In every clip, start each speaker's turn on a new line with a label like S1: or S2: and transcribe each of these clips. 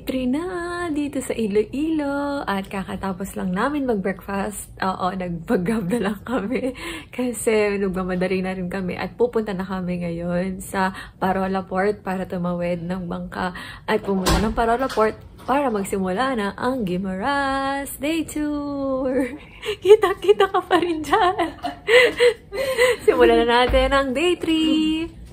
S1: 3 na dito sa Iloilo at kakatapos lang namin mag-breakfast. Oo, nagpag-grab na lang kami kasi nagmamadali na rin kami at pupunta na kami ngayon sa Parola Port para tumawid ng bangka at pumunta ng Parola Port para magsimula na ang Guimaras Day Tour. Kita-kita ka pa rin dyan. Simulan na natin ang Day 3.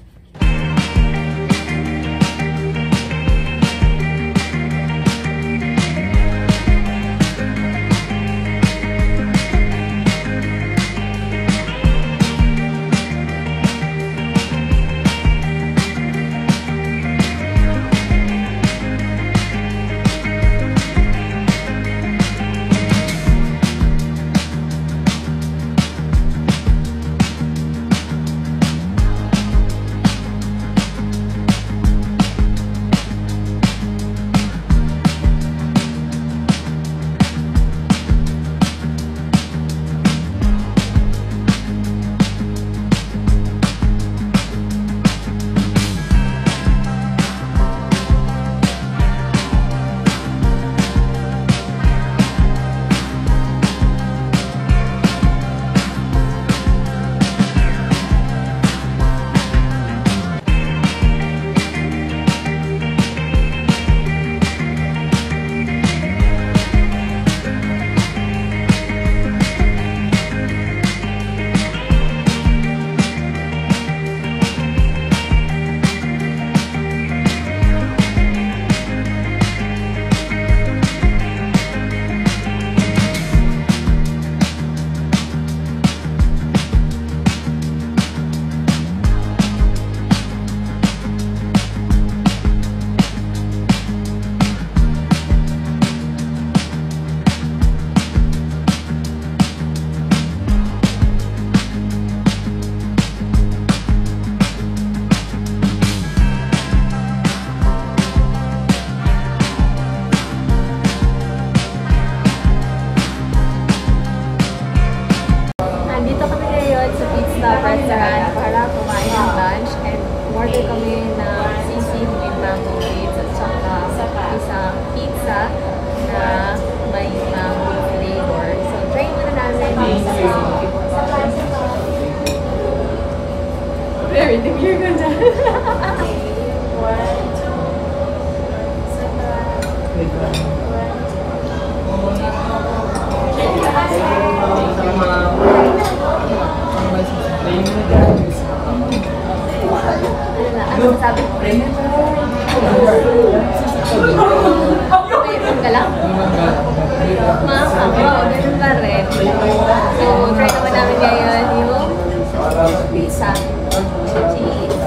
S1: Restaurant para kumain ng lunch and order kami ng sisig with mango bits at saka isang pizza na may mango flavor. So, try muna namin yung sisig. Very demure ka dyan. Ano sabi ko? Mayroon ka lang? Wow, ganun pa rin. So, try naman namin ngayon yung pizza. Cheese.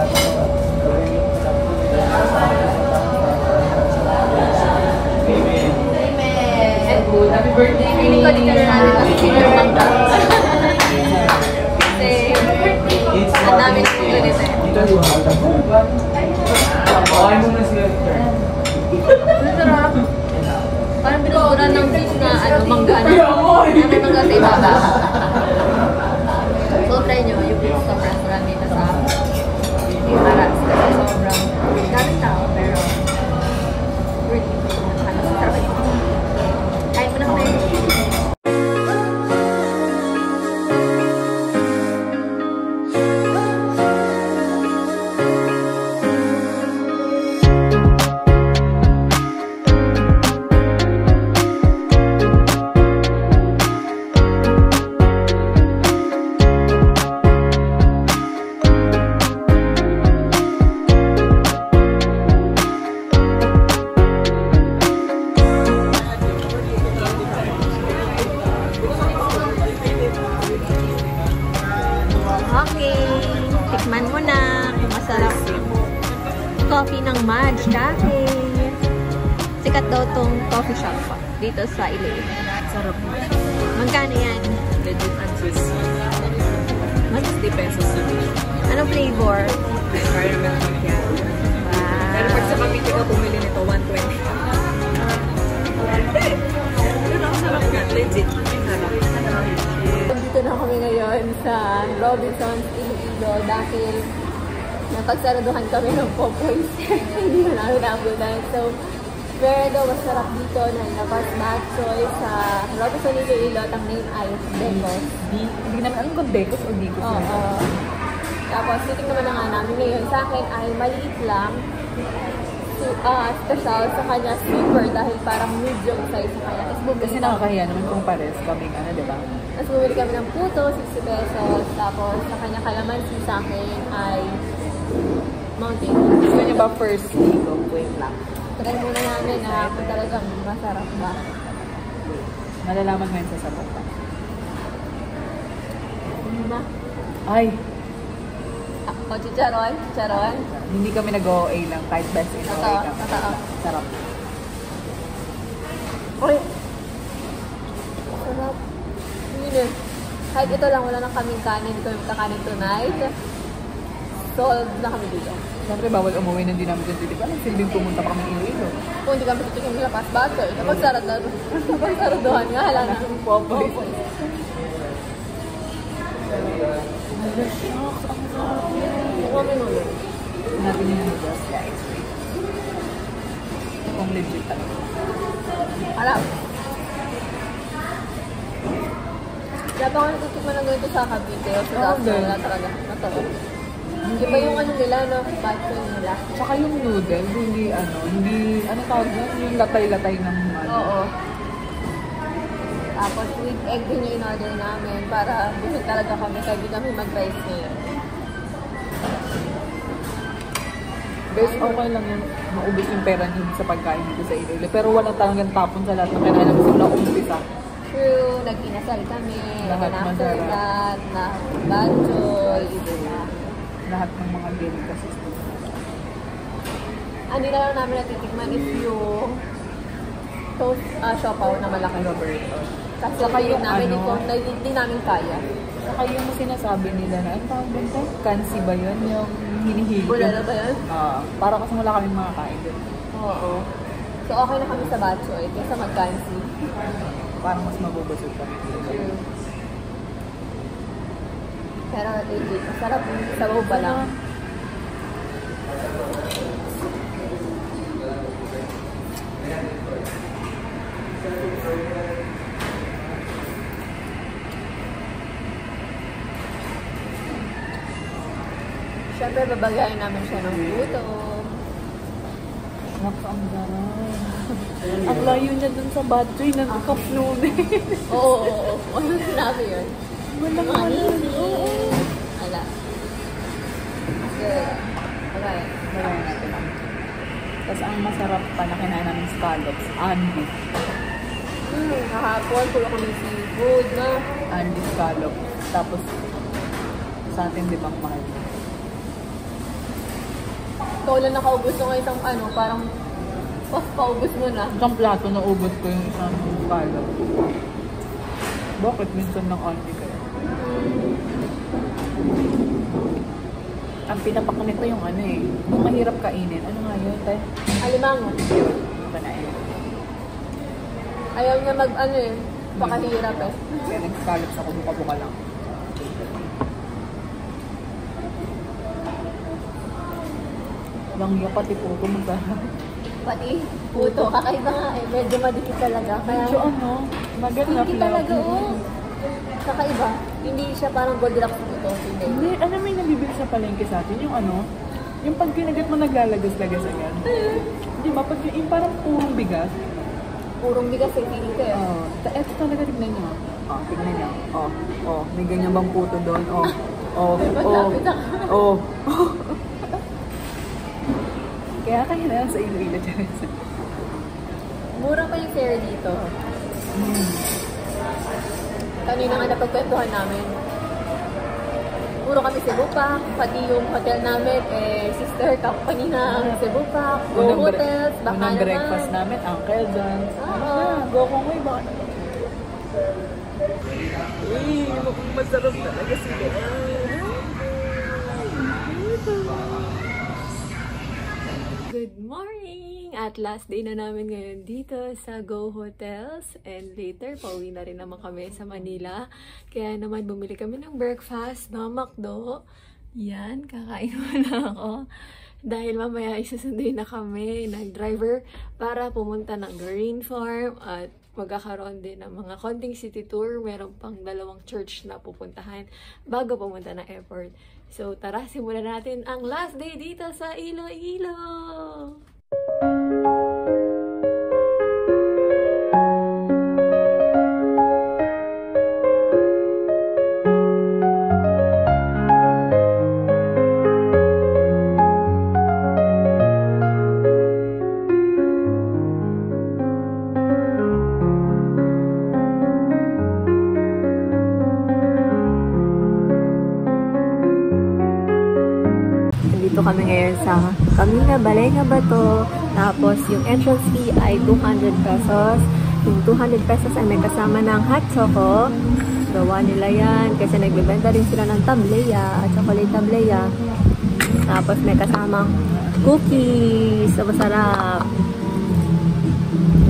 S1: And good. Happy birthday. Feeling ko dito na namin makikita yung mangga. Kasi, ang dami na dito nito eh. Masarap. Parang binuturan ng fish na mangga na. May mangga sa ibaba. So, try nyo yung pizza restaurant dito sa Guimaras. Kasi sobrang daming tao, pero worth it. Masarap ito. Kain mo na kami. Tikman mo na kung masarap coffee ng Madge Cafe. Sikat daw tong coffee shop pa dito sa Iloilo.
S2: Sarap mo.
S1: Magkano yan?
S2: Legit and Swiss. Mas 50 pesos na.
S1: Anong flavor?
S2: Caramel macchiato.
S1: Wow.
S2: Pero pag sa pamilya ka bumili nito, 120. Pero ang sarap nga. Legit. Sarap.
S1: Dito na kami ngayon sa Robinsons Iloilo dahil napagsaraduhan kami ng Popoy's. Hindi na namin naabutan. So, Pero daw masarap dito na labas batchoy sa Robinson Iloilo at ang name ay Decos.
S2: Hindi naman alam kung Decos o Dicos.
S1: Oo. Tapos titignan naman na nga namin ngayon. Sa akin ay maliit lang. Special sa kanya super dahil parang medium size sa kanya.
S2: Kasi nakakahiya naman kung pares kaming ano, di ba?
S1: Tapos bumili kami ng puto, 60 pesos. Tapos sa kanya kalamansi sa akin ay Mountain.
S2: Gusto niya ba first ligo? Wait lang.
S1: Try muna namin na kung talagang masarap ba.
S2: Malalaman mo yun sa sabok pa.
S1: Ano ba?
S2: Ay!
S1: O, chicharon? Chicharon?
S2: Hindi kami nag-OA lang. Kahit best in OA
S1: Totoo,
S2: kami.
S1: totoo.
S2: Sarap.
S1: Okay. Sarap. Yun eh. Kahit ito lang, wala na kaming kanin. Ito yung kakanin tonight. Solve na kami dito.
S2: Siyempre, bawal umuwi na din namin dyan. Di ba? Anong silbing pumunta pa kami Iloilo?
S1: Kung hindi kami titikin nila pas bato, kapag saraduhan nga, hala na.
S2: Popoy.
S1: Kung minulo.
S2: Natin yung noodles, guys. Kung legit talaga.
S1: Alam. Wala pa ako natutukman ng ganito sa Cavite o sa Dato.
S2: Okay.
S1: Wala talaga. Matalo. Iba yung ano nila, no? Bato nila.
S2: Tsaka yung noodles, hindi, ano tawag na? Yung latay-latay ng ano.
S1: Oo. Tapos with egg din yung in-order namin para busog talaga kami kaya di kami mag-rice ngayon.
S2: Best okay lang yung maubos yung pera niyo sa pagkain dito sa Iloilo. Pero walang talagang tapon sa lahat ng kailangan namin sa umpisa.
S1: True, nag-inasal kami.
S2: Lahat
S1: And after
S2: masarap.
S1: that, na bachoy,
S2: Lahat ng mga delicacies.
S1: Hindi na lang namin natitikman is yung toast siopaw na malaki.
S2: Roberto.
S1: Kasi
S2: Saka yung
S1: namin
S2: ano?
S1: hindi namin kaya.
S2: Saka yung sinasabi nila na, ano tawag dito? Kansi ba yun? Yung hinihigit?
S1: Bulalo ba yun?
S2: Para kasi wala kami makakain dun.
S1: Oo. So okay na kami sa bachoy kaysa mag-kansi.
S2: Parang mas mabubusog kami.
S1: Pero legit, masarap yung sabaw ba lang. Siyempre, babagayin namin siya ng puto.
S2: Ang garay. Ang layo niya dun sa batchoy ng cup noodles.
S1: Oo. Ano sinabi yun?
S2: Walang
S1: Mga
S2: wala.
S1: easy. Ala. Good. Okay.
S2: Gawin natin ang. Tapos ang masarap pa na kinain namin scallops, Andy.
S1: Kahapon, pulo kami seafood, no?
S2: Andy scallops. Tapos sa atin di bang mahal?
S1: Ikaw lang nakaubos ng isang parang paubos mo na.
S2: Isang plato na ubod ko yung isang scallop. Bakit minsan ng Andy kayo? Ang pinapak nito yung yung mahirap kainin. Ano nga yun, te?
S1: Alimango.
S2: Yun, iba na yun.
S1: Ayaw niya pakahirap eh.
S2: Kaya nag-scallops ako, buka-buka lang. Langya pati po ito masarap.
S1: Pati puto, kakaiba nga eh. Medyo madikit talaga. Kaya,
S2: Medyo maganda
S1: hindi talaga kakaiba. Hindi siya parang Goldilocks puto.
S2: Hindi, may nabibili sa palengke sa atin. Yung pag kinagat mo naglalagas-lagas agad. Di ba? Pag yung parang purong bigas.
S1: Purong bigas eh, feeling ko eh.
S2: Eto talaga, tignan nyo. Tignan nyo. May ganyan bang puto doon? Kaya kaya na sa Iloilo dyan.
S1: Mura pa yung fare dito. Kanina nga napagkwentuhan namin. Puro kami Cebu Pack, pati yung hotel namin, sister company ng Cebu Pack, Go Hotels, baka
S2: Unang
S1: naman.
S2: breakfast namin, Uncle John. Go kong way, baka naman. Masarap talaga sila.
S1: Good morning! At last day na namin ngayon dito sa Go Hotels. And later, pauwi na rin naman kami sa Manila. Kaya naman bumili kami ng breakfast na McDo. Yan, kakain muna ako. Dahil mamaya isusunduin na kami ng driver para pumunta ng Green Farm at magkakaroon din ng mga konting city tour. Meron pang 2 church na pupuntahan bago pumunta ng airport. So tara, simulan natin ang last day dito sa Iloilo! Dito kami ngayon sa Camina Balenga Bato. Tapos yung entrance fee ay 200 pesos. Yung 200 pesos ay may kasama ng hot choco. Gawa nila yan kasi nagbibenta rin sila ng tableya at chocolate tableya. Tapos may kasamang cookies. So masarap.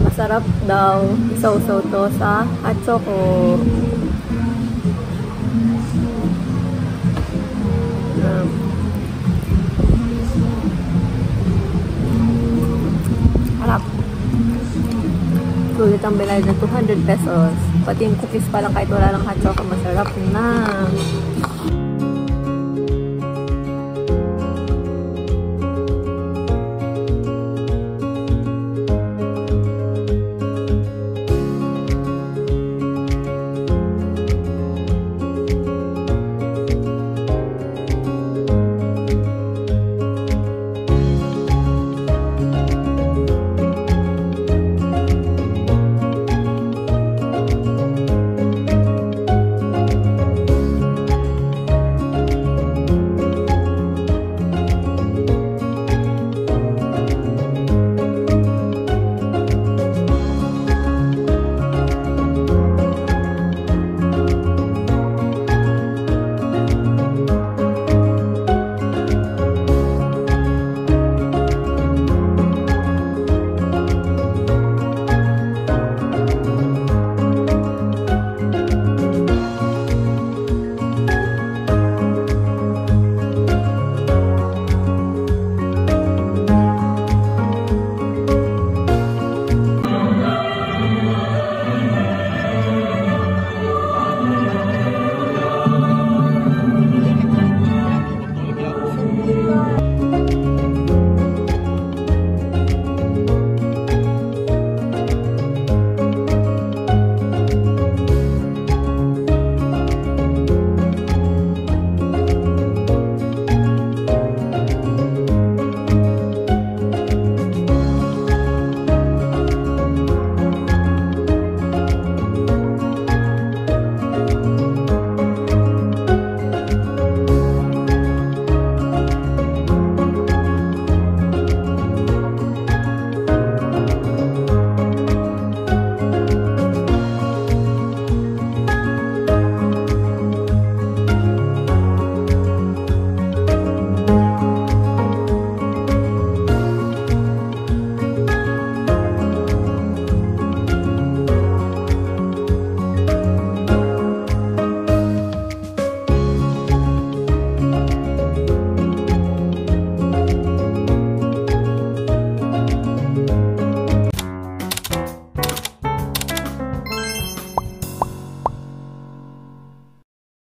S1: Masarap daw. Isaw-saw to sa hot choco. Harap. Sulit ang bilay na 200 pesos. Pati yung cookies pa lang kahit wala lang hot chocolate, masarap na.